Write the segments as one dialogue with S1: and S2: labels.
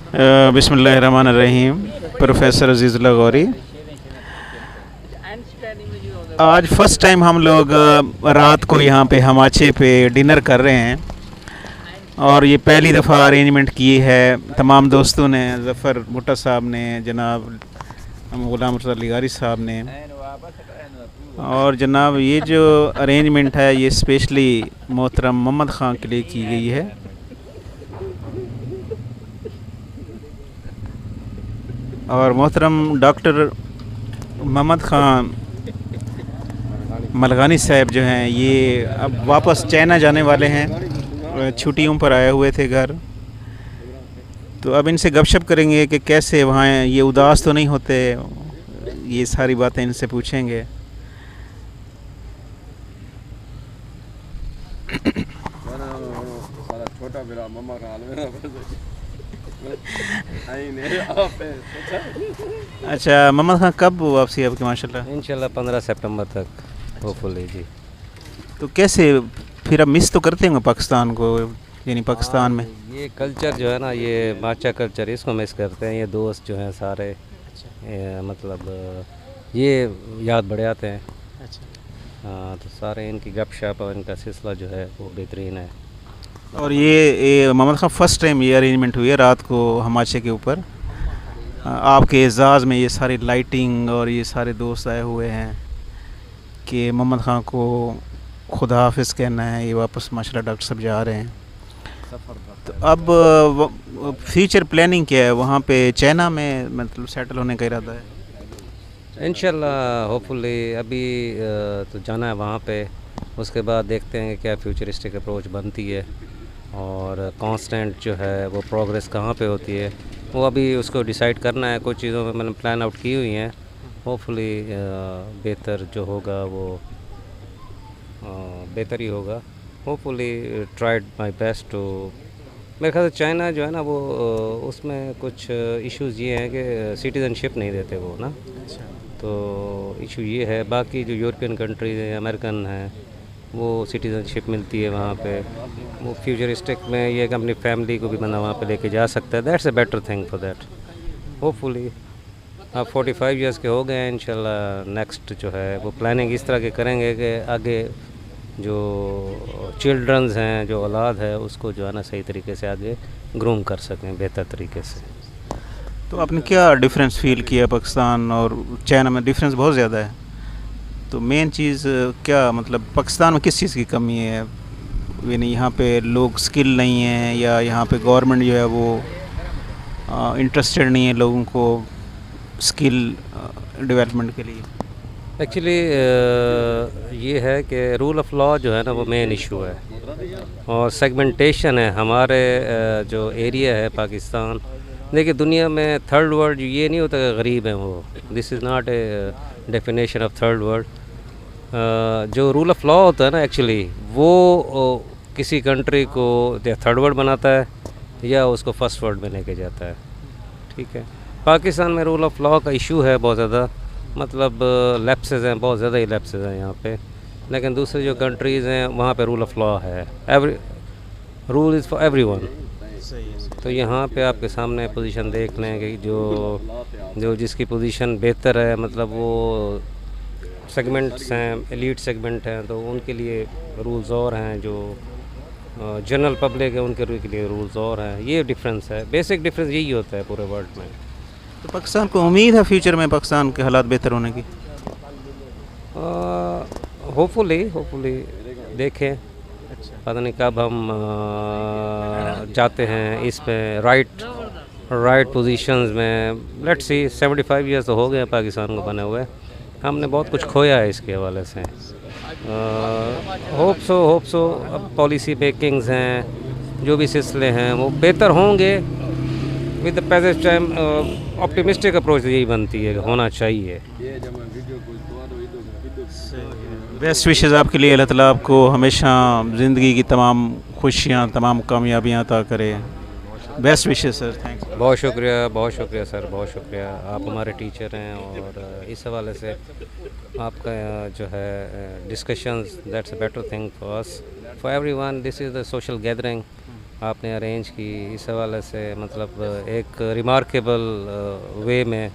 S1: बिस्मिल्लाहिर्रहमानिर्रहीम। प्रोफेसर अजीज़ुल्लाह गौरी। आज first time हम लोग रात को यहाँ पे हमाचे पे डिनर कर रहे हैं और ये पहली दफ़ा अरेंजमेंट की है तमाम दोस्तों ने, ज़फ़र भुट्टा साहब ने, जनाब ग़ुलाम रज़ा लिगारी साहब ने, और जनाब ये जो अरेंजमेंट है ये स्पेशली मोहतरम मोहम्मद ख़ान के लिए की गई है। और मोहतरम डॉक्टर मोहम्मद ख़ान मलगानी साहब जो हैं ये अब वापस चाइना जाने वाले हैं, छुट्टियों पर आए हुए थे घर। तो अब इनसे गपशप करेंगे कि कैसे वहाँ ये उदास तो नहीं होते, ये सारी बातें इनसे पूछेंगे। अच्छा मोहम्मद ख़ान, कब वापसी आपकी? माशाल्लाह
S2: इंशाल्लाह 15 सितंबर तक होपफुली जी।
S1: तो कैसे फिर अब मिस तो करते होंगे पाकिस्तान को, यानी पाकिस्तान में
S2: ये कल्चर जो है ना, ये माचा कल्चर, इसको मिस करते हैं। ये दोस्त जो हैं सारे मतलब ये याद बढ़ आते हैं। अच्छा। हाँ, तो सारे इनकी गपशप और इनका सिलसिला जो है वो बेहतरीन है।
S1: और ये मोहम्मद ख़ान फ़र्स्ट टाइम ये अरेंजमेंट हुई है रात को हमाचे के ऊपर, आपके एजाज़ में ये सारी लाइटिंग और ये सारे दोस्त आए हुए हैं कि मोहम्मद ख़ान को खुदा हाफिज़ कहना है। ये वापस माशाल्लाह डॉक्टर साहब जा रहे हैं। तो अब फ्यूचर प्लानिंग क्या है वहाँ पे चाइना में, मतलब सेटल होने का इरादा है?
S2: इंशाल्लाह होपफुली अभी तो जाना है वहाँ पे, उसके बाद देखते हैं कि क्या फ्यूचरिस्टिक अप्रोच बनती है और कांस्टेंट जो है वो प्रोग्रेस कहाँ पे होती है, वो अभी उसको डिसाइड करना है। कुछ चीज़ों में मैंने प्लान आउट की हुई हैं। होपफुली बेहतर जो होगा वो बेहतर ही होगा। Hopefully tried my best to. मेरे ख्याल से चाइना जो है ना वो उसमें कुछ इश्यूज़ ये हैं कि सिटीज़नशिप नहीं देते वो ना। अच्छा। तो इशू ये है। बाकी जो यूरोपियन कंट्रीज़ हैं, अमेरिकन हैं, वो सिटीज़नशिप मिलती है वहाँ पे। वो फ्यूचरिस्टिक में ये कि अपनी फैमिली को भी बंदा वहाँ पे लेके जा सकता है। That's a better thing for that. Hopefully आप 45 इयर्स के हो गए हैं, इंशाल्लाह नेक्स्ट जो है वो प्लानिंग इस तरह के करेंगे कि आगे जो चिल्ड्रंस हैं, जो औलाद है, उसको जो है ना सही तरीके से आगे ग्रूम कर सकें बेहतर तरीके से।
S1: तो आपने क्या डिफरेंस फील किया पाकिस्तान और चाइना में? डिफरेंस बहुत ज़्यादा है। तो मेन चीज़ क्या, मतलब पाकिस्तान में किस चीज़ की कमी है? यानी यहाँ पे लोग स्किल नहीं हैं या यहाँ पे गवर्नमेंट जो है वो इंटरेस्टेड नहीं है लोगों को स्किल डेवलपमेंट के लिए?
S2: एक्चुअली ये है कि रूल ऑफ लॉ जो है ना वो मेन इशू है और सेगमेंटेशन है हमारे जो एरिया है पाकिस्तान। देखिए दुनिया में थर्ड वर्ल्ड ये नहीं होता कि गरीब हैं वो। This is not a definition of third world. जो रूल ऑफ लॉ होता है ना एक्चुअली वो किसी कंट्री को या थर्ड वर्ल्ड बनाता है या उसको फर्स्ट वर्ल्ड में लेके जाता है। ठीक है, पाकिस्तान में रूल ऑफ लॉ का इशू है बहुत ज़्यादा, मतलब लैप्सेस हैं, बहुत ज़्यादा ही लैप्सेस हैं यहाँ पे। लेकिन दूसरी जो कंट्रीज़ हैं वहाँ पे रूल ऑफ लॉ है, every rule is for everyone. तो यहाँ पे आपके सामने पोजीशन देख लें कि जो जिसकी पोजीशन बेहतर है, मतलब वो सेगमेंट्स हैं, एलीट सेगमेंट हैं, तो उनके लिए रूल्स और हैं। जो जनरल पब्लिक है उनके लिए रूल्स और हैं। ये डिफरेंस है, बेसिक डिफरेंस यही होता है पूरे वर्ल्ड में।
S1: तो पाकिस्तान को उम्मीद है फ्यूचर में पाकिस्तान के हालात बेहतर होने की?
S2: होपफुली देखें। अच्छा। पता नहीं कब हम जाते हैं इस पे राइट पोजीशंस में। Let's see. 75 ईयर्स तो हो गए हैं पाकिस्तान को बने हुए। हमने बहुत कुछ खोया है इसके हवाले से। होप सो अब पॉलिसी मेकिंग्स हैं, जो भी सिलसिले हैं वो बेहतर होंगे। With the passage time optimistic approach यही बनती है कि होना चाहिए।
S1: बेस्ट विशेज़ आपके लिए। अल्लाह ताला आपको हमेशा ज़िंदगी की तमाम खुशियाँ, तमाम कामयाबियाँ अता करे। Best wishes sir. थैंक्स।
S2: बहुत शुक्रिया सर, बहुत शुक्रिया। आप हमारे टीचर हैं और इस हवाले से आपका जो है discussions, that's a better thing for us, for everyone. This is the social gathering आपने अरेंज की, इस हवाले से मतलब एक रिमार्केबल वे में,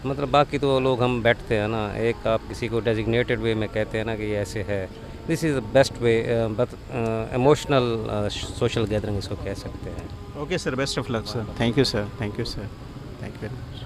S2: मतलब बाकी तो लोग हम बैठते हैं ना, एक आप किसी को डेजिग्नेटेड वे में कहते हैं ना कि ये ऐसे है, this is the best way, but emotional social gathering इसको कह सकते हैं।
S1: Okay sir, best of luck sir, thank you sir, thank you sir, thank you very much.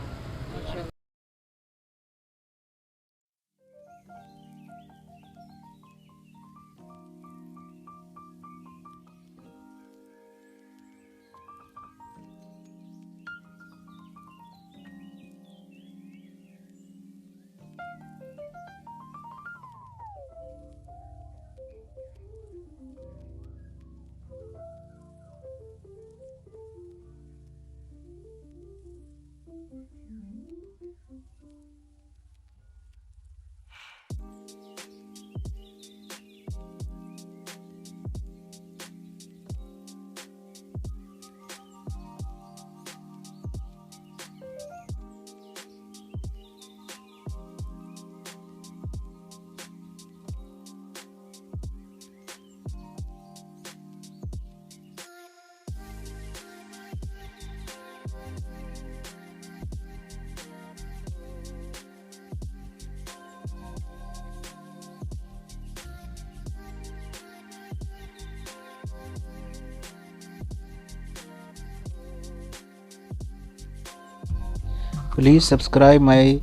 S3: Please subscribe my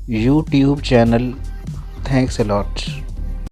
S3: YouTube channel. Thanks a lot.